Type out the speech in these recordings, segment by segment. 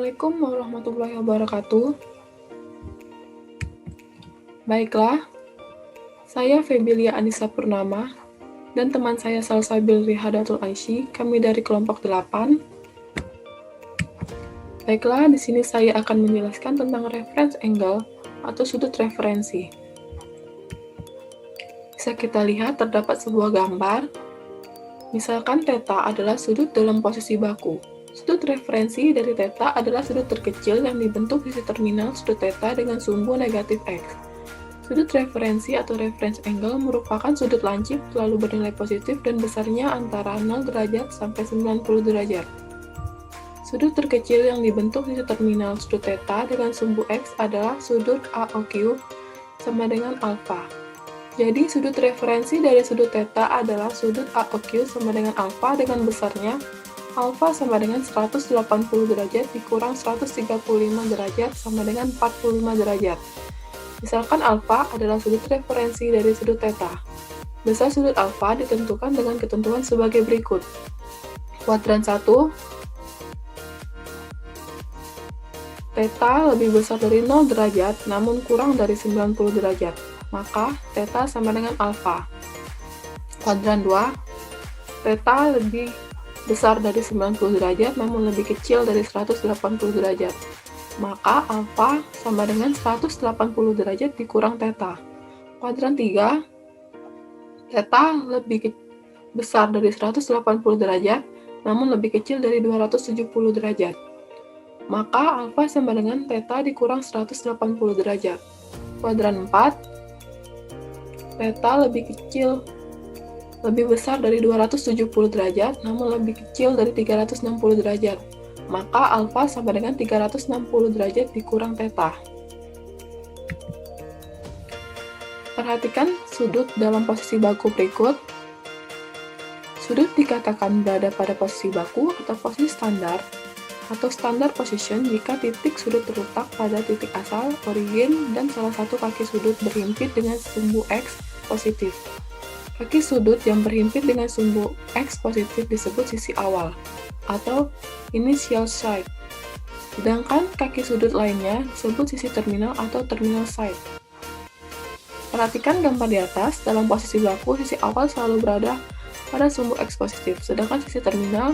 Assalamualaikum warahmatullahi wabarakatuh. Baiklah, saya Febilia Anissa Purnama dan teman saya Salsabil Rihadatul Aisy, kami dari kelompok 8. Baiklah, di sini saya akan menjelaskan tentang reference angle atau sudut referensi. Bisa kita lihat terdapat sebuah gambar. Misalkan θ adalah sudut dalam posisi baku. Sudut referensi dari θ adalah sudut terkecil yang dibentuk sisi terminal sudut θ dengan sumbu negatif X. Sudut referensi atau reference angle merupakan sudut lancip selalu bernilai positif dan besarnya antara 0 derajat sampai 90 derajat. Sudut terkecil yang dibentuk sisi terminal sudut θ dengan sumbu X adalah sudut AOQ sama dengan alfa. Jadi sudut referensi dari sudut θ adalah sudut AOQ sama dengan alfa dengan besarnya alfa sama dengan 180 derajat dikurang 135 derajat sama dengan 45 derajat. Misalkan alfa adalah sudut referensi dari sudut θ. Besar sudut alfa ditentukan dengan ketentuan sebagai berikut. Kuadran 1, θ lebih besar dari 0 derajat namun kurang dari 90 derajat, maka θ sama dengan alfa. Kuadran 2, θ lebih besar dari 90 derajat namun lebih kecil dari 180 derajat, maka alfa sama dengan 180 derajat dikurang θ. Kuadran 3, θ lebih besar dari 180 derajat namun lebih kecil dari 270 derajat, maka alfa sama dengan θ dikurang 180 derajat. Kuadran 4, θ lebih besar dari 270 derajat namun lebih kecil dari 360 derajat, maka alfa sama dengan 360 derajat dikurang θ. Perhatikan sudut dalam posisi baku berikut. Sudut dikatakan berada pada posisi baku atau posisi standar atau standard position jika titik sudut terletak pada titik asal, origin, dan salah satu kaki sudut berhimpit dengan sumbu X positif. Kaki sudut yang berhimpit dengan sumbu X positif disebut sisi awal atau initial side, sedangkan kaki sudut lainnya disebut sisi terminal atau terminal side. Perhatikan gambar di atas. Dalam posisi baku, sisi awal selalu berada pada sumbu X positif, sedangkan sisi terminal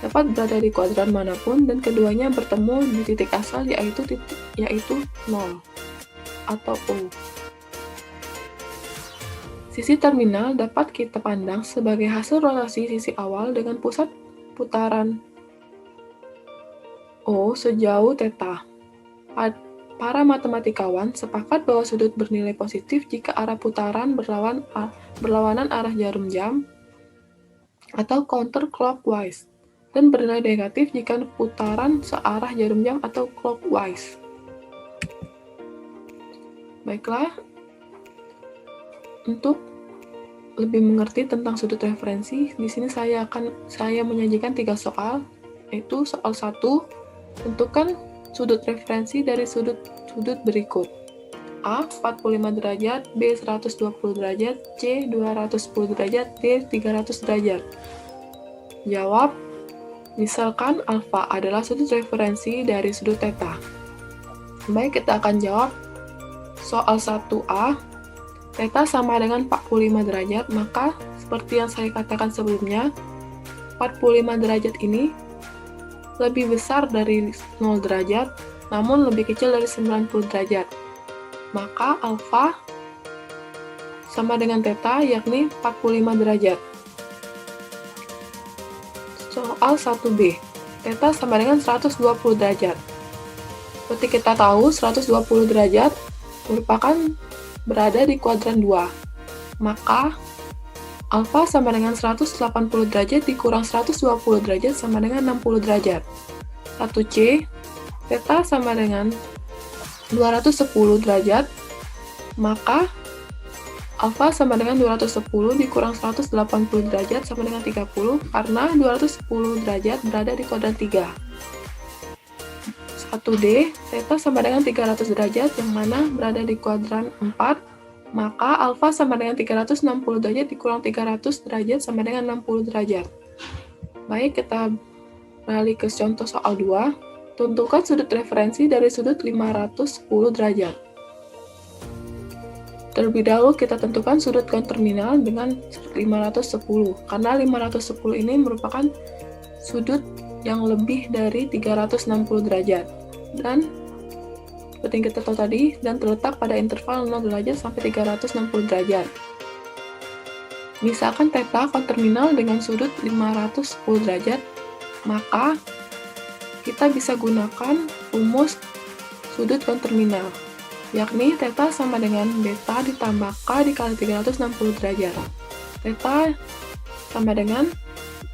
dapat berada di kuadran manapun dan keduanya bertemu di titik asal yaitu 0 atau O. Sisi terminal dapat kita pandang sebagai hasil rotasi sisi awal dengan pusat putaran O sejauh θ. Para matematikawan sepakat bahwa sudut bernilai positif jika arah putaran berlawanan arah jarum jam atau counterclockwise, dan bernilai negatif jika putaran searah jarum jam atau clockwise. Baiklah, untuk lebih mengerti tentang sudut referensi, di sini saya menyajikan 3 soal, yaitu soal 1, tentukan sudut referensi dari sudut berikut. A 45 derajat, B 120 derajat, C 210 derajat, D 300 derajat. Jawab, misalkan alfa adalah sudut referensi dari sudut θ. Baik, kita akan jawab soal 1A. θ sama dengan 45 derajat, maka seperti yang saya katakan sebelumnya, 45 derajat ini lebih besar dari 0 derajat, namun lebih kecil dari 90 derajat. Maka alfa sama dengan θ, yakni 45 derajat. Soal 1B, θ sama dengan 120 derajat. Seperti kita tahu, 120 derajat merupakan berada di kuadran 2. Maka alfa sama dengan 180 derajat dikurang 120 derajat sama dengan 60 derajat. 1C, θ sama dengan 210 derajat, maka alfa sama dengan 210 dikurang 180 derajat sama dengan 30, karena 210 derajat berada di kuadran 3. 1D, θ sama dengan 300 derajat yang mana berada di kuadran 4, maka alfa sama dengan 360 derajat dikurang 300 derajat sama dengan 60 derajat. Baik, kita beralih ke contoh soal 2. Tentukan sudut referensi dari sudut 510 derajat. Terlebih dahulu kita tentukan sudut konterminal dengan sudut 510, karena 510 ini merupakan sudut yang lebih dari 360 derajat. Dan seperti yang kita tahu tadi, dan terletak pada interval 0 derajat sampai 360 derajat. Misalkan theta konterminal dengan sudut 510 derajat, maka kita bisa gunakan rumus sudut konterminal, yakni theta sama dengan beta ditambah k dikali 360 derajat. Theta sama dengan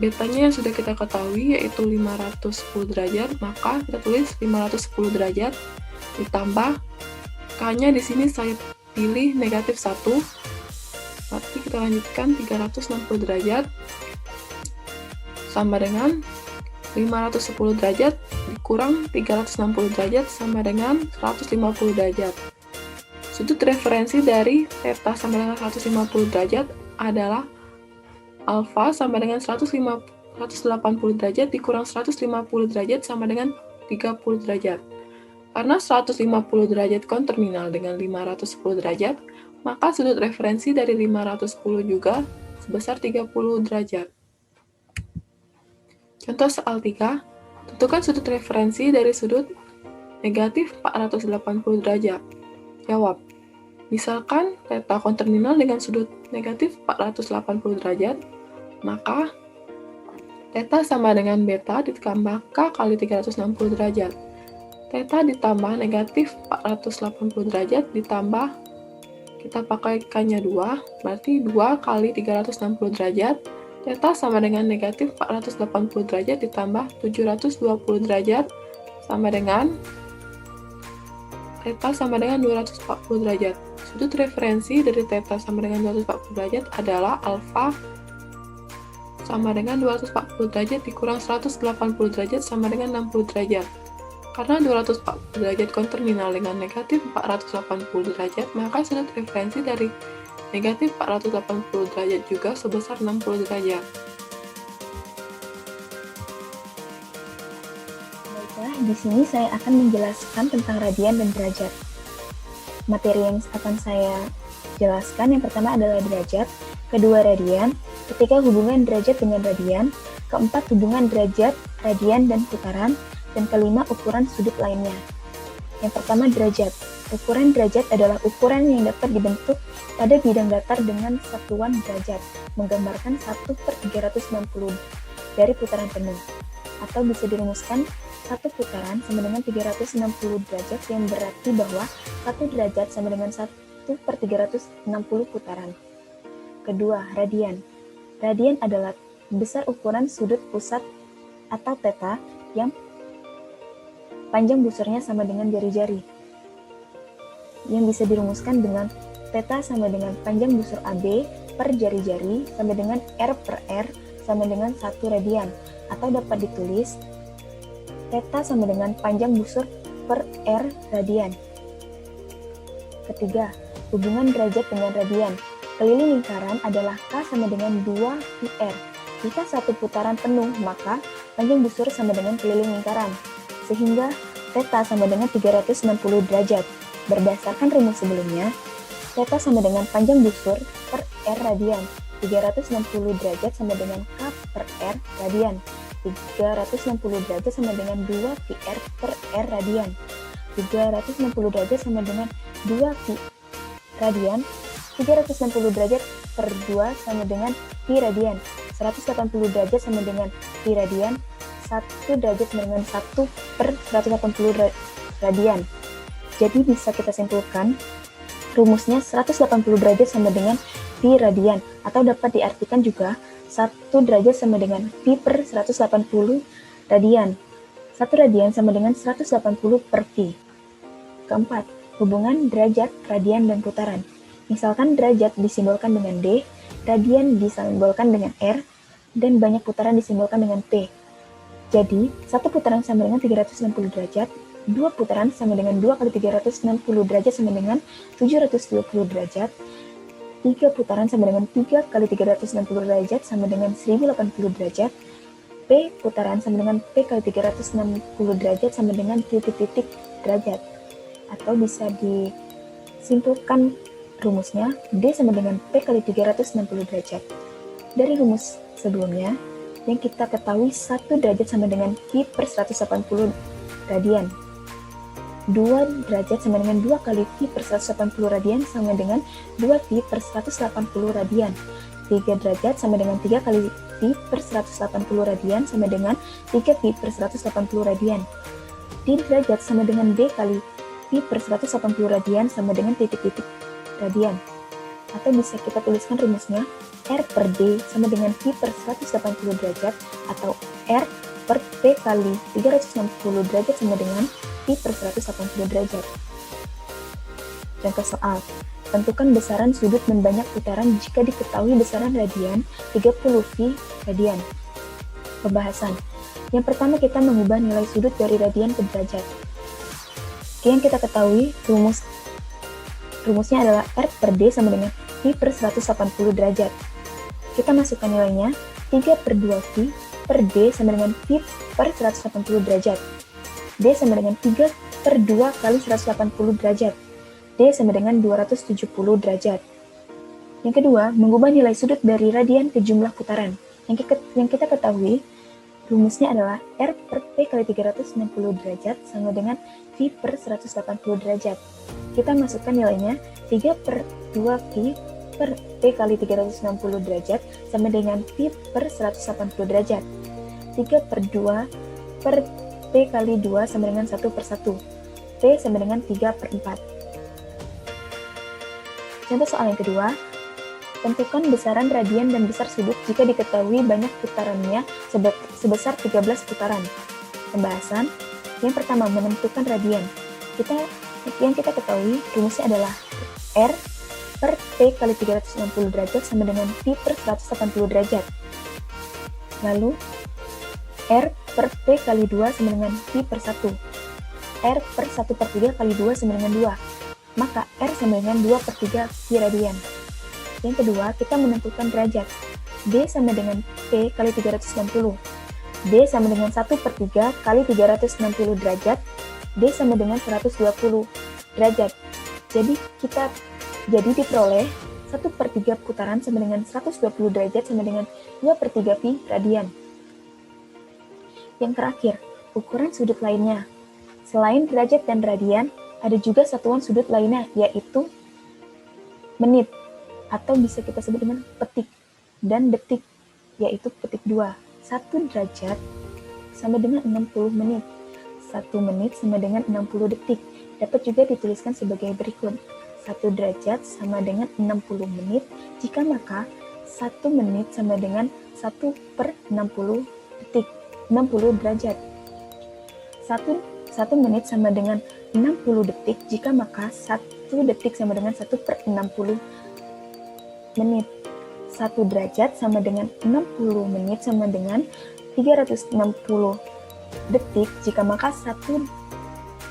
betanya yang sudah kita ketahui, yaitu 510 derajat, maka kita tulis 510 derajat ditambah k-nya di sini saya pilih negatif 1, berarti kita lanjutkan 360 derajat sama dengan 510 derajat dikurang 360 derajat sama dengan 150 derajat. Sudut referensi dari theta sama dengan 150 derajat adalah alfa sama dengan 180 derajat dikurang 150 derajat sama dengan 30 derajat. Karena 150 derajat konterminal dengan 510 derajat, maka sudut referensi dari 510 juga sebesar 30 derajat. Contoh soal 3, tentukan sudut referensi dari sudut negatif 480 derajat. Jawab. Misalkan theta konterminal dengan sudut negatif 480 derajat, maka theta sama dengan beta ditambah k kali 360 derajat. Theta ditambah negatif 480 derajat ditambah, kita pakai k-nya 2, berarti 2 kali 360 derajat. Theta sama dengan negatif 480 derajat ditambah 720 derajat sama dengan theta sama dengan 240 derajat. Sudut referensi dari theta sama dengan 240 derajat adalah alfa sama dengan 240 derajat dikurang 180 derajat sama dengan 60 derajat. Karena 240 derajat konterminal dengan negatif 480 derajat, maka sudut referensi dari negatif 480 derajat juga sebesar 60 derajat. Baiklah, di sini saya akan menjelaskan tentang radian dan derajat. Materi yang akan saya jelaskan yang pertama adalah derajat, kedua radian, ketiga hubungan derajat dengan radian, keempat hubungan derajat, radian, dan putaran, dan kelima ukuran sudut lainnya. Yang pertama derajat. Ukuran derajat adalah ukuran yang dapat dibentuk pada bidang datar dengan satuan derajat, menggambarkan 1/360 dari putaran penuh. Atau bisa dirumuskan satu putaran sama dengan 360 derajat, yang berarti bahwa 1 derajat sama dengan 1/360 putaran. Kedua, radian. Radian adalah besar ukuran sudut pusat atau theta yang panjang busurnya sama dengan jari-jari, yang bisa dirumuskan dengan theta sama dengan panjang busur AB per jari-jari sama dengan R per R sama dengan 1 radian, atau dapat ditulis theta sama dengan panjang busur per R radian. Ketiga, hubungan derajat dengan radian. Keliling lingkaran adalah K sama dengan 2 PR. Jika satu putaran penuh, maka panjang busur sama dengan keliling lingkaran, sehingga theta sama dengan 360 derajat. Berdasarkan rumus sebelumnya, theta sama dengan panjang busur per R radian. 360 derajat sama dengan K per R radian. 360 derajat sama dengan 2 PR per R radian. 360 derajat sama dengan 2 pi radian. 360 derajat per 2 sama dengan pi radian. 180 derajat sama dengan pi radian. 1 derajat sama dengan 1 per 180 radian. Jadi bisa kita simpulkan rumusnya 180 derajat sama dengan pi radian, atau dapat diartikan juga 1 derajat sama dengan pi per 180 radian. 1 radian sama dengan 180 per pi. Keempat, hubungan derajat, radian, dan putaran. Misalkan derajat disimbolkan dengan D, radian disimbolkan dengan R, dan banyak putaran disimbolkan dengan P. Jadi, satu putaran sama dengan 360 derajat, 2 putaran sama dengan 2 kali 360 derajat sama dengan 720 derajat, 3 putaran sama dengan 3 kali 360 derajat sama dengan 1080 derajat, P putaran sama dengan P kali 360 derajat sama dengan titik-titik derajat. Atau bisa disimpulkan rumusnya, D sama dengan P kali 360 derajat. Dari rumus sebelumnya, yang kita ketahui 1 derajat sama dengan Pi per 180 radian. 2 derajat sama dengan 2 kali Pi per 180 radian sama dengan 2 Pi per 180 radian. 3 derajat sama dengan 3 kali Pi per 180 radian sama dengan 3 Pi per 180 radian. D derajat sama dengan D kali Pi per 180 radian sama dengan titik-titik radian. Atau bisa kita tuliskan rumusnya, R per D sama dengan Pi per 180 derajat atau R per P kali 360 derajat sama dengan Pi per 180 derajat. Contoh soal, tentukan besaran sudut dan banyak putaran jika diketahui besaran radian 30 Pi radian. Pembahasan. Yang pertama kita mengubah nilai sudut dari radian ke derajat. Yang kita ketahui rumusnya adalah R per D sama dengan Pi per 180 derajat. Kita masukkan nilainya 3 per 2 Pi per D sama dengan Pi per 180 derajat. D sama dengan 3 per 2 kali 180 derajat. D sama dengan 270 derajat. Yang kedua, mengubah nilai sudut dari radian ke jumlah putaran. Yang kita ketahui, rumusnya adalah R per P kali 360 derajat sama dengan Pi per 180 derajat. Kita masukkan nilainya 3 per 2 Pi per P kali 360 derajat sama dengan Pi per 180 derajat. 3 per 2 per P kali 2 sama dengan 1 per 1. P sama dengan 3 per 4. Contoh soal yang kedua, tentukan besaran radian dan besar sudut jika diketahui banyak putarannya sebesar 13 putaran. Pembahasan. Yang pertama, menentukan radian. Yang kita ketahui rumusnya adalah R per P kali 360 derajat sama dengan Pi per 180 derajat. Lalu, R per P kali 2 sama dengan Pi per 1. R per 1 per 3 kali 2 sama dengan 2. Maka R sama dengan 2 per 3 Pi radian. Yang kedua, kita menentukan derajat. D sama dengan P kali 360. D sama dengan 1 per 3 kali 360 derajat. D sama dengan 120 derajat. Jadi diperoleh 1 per 3 putaran sama dengan 120 derajat sama dengan 2 per 3 Pi radian. Yang terakhir, ukuran sudut lainnya. Selain derajat dan radian, ada juga satuan sudut lainnya, yaitu menit, atau bisa kita sebut dengan petik, dan detik, yaitu petik 2. 1 derajat sama dengan 60 menit. 1 menit sama dengan 60 detik. Dapat juga dituliskan sebagai berikut. 1 derajat sama dengan 60 menit, jika maka 1 menit sama dengan 1 per 60 detik, 60 derajat. 1 menit sama dengan 60 detik, jika maka 1 detik sama dengan 1 per 60 menit. 1 derajat sama dengan 60 menit sama dengan 360 detik, jika maka 1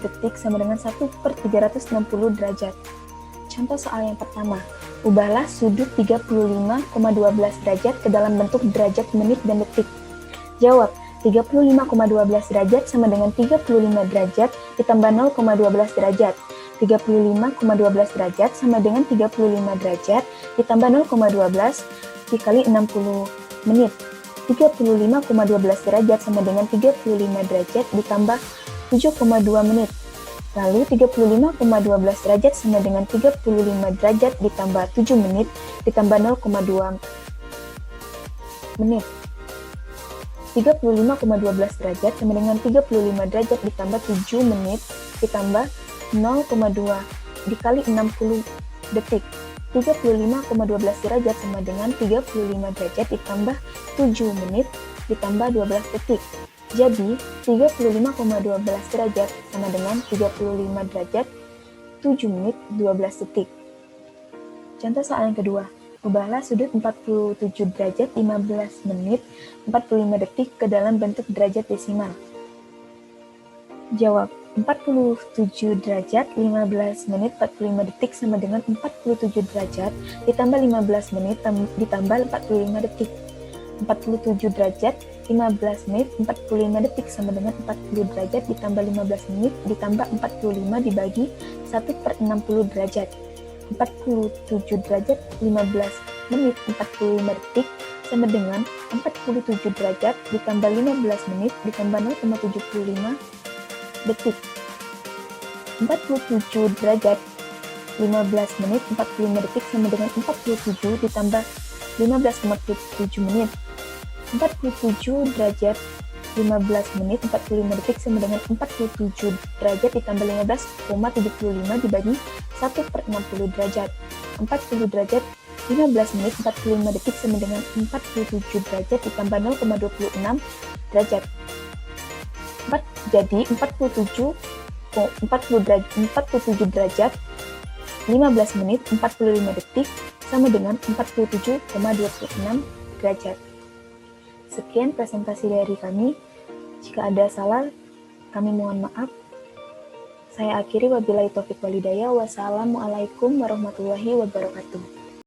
detik sama dengan 1 per 360 derajat. Contoh soal yang pertama, ubahlah sudut 35,12 derajat ke dalam bentuk derajat, menit, dan detik. Jawab, 35,12 derajat sama dengan 35 derajat ditambah 0,12 derajat. 35,12 derajat sama dengan 35 derajat ditambah 0,12 dikali 60 menit. 35,12 derajat sama dengan 35 derajat ditambah 7,2 menit. Lalu 35,12 derajat sama dengan 35 derajat ditambah 7 menit ditambah 0,2 menit. 35,12 derajat sama dengan 35 derajat ditambah 7 menit ditambah 0,2 dikali 60 detik. 35,12 derajat sama dengan 35 derajat ditambah 7 menit ditambah 12 detik. Jadi, 35,12 derajat sama dengan 35 derajat 7 menit 12 detik. Contoh soal yang kedua. Ubahlah sudut 47 derajat 15 menit 45 detik ke dalam bentuk derajat desimal. Jawab, 47 derajat 15 menit 45 detik sama dengan 47 derajat ditambah 15 menit ditambah 45 detik. 47 derajat 15 menit 45 detik sama dengan 40 derajat ditambah 15 menit ditambah 45 dibagi 1/60 derajat. 47 derajat 15 menit 45 detik sama dengan 47 derajat ditambah 15 menit ditambah 0,75 detik. 47 derajat 15 menit 45 detik sama dengan 47 ditambah 15,47 menit. 47 derajat 15 menit 45 detik sama dengan 47 derajat ditambah 15,75 dibagi 1/60 derajat. 40 derajat 15 menit 45 detik sama dengan 47 derajat ditambah 0,26 derajat. Jadi 47 derajat 15 menit 45 detik sama dengan 47,26 derajat. Sekian presentasi dari kami. Jika ada salah, kami mohon maaf. Saya akhiri wabillahi taufiq walhidayah. Wassalamualaikum warahmatullahi wabarakatuh.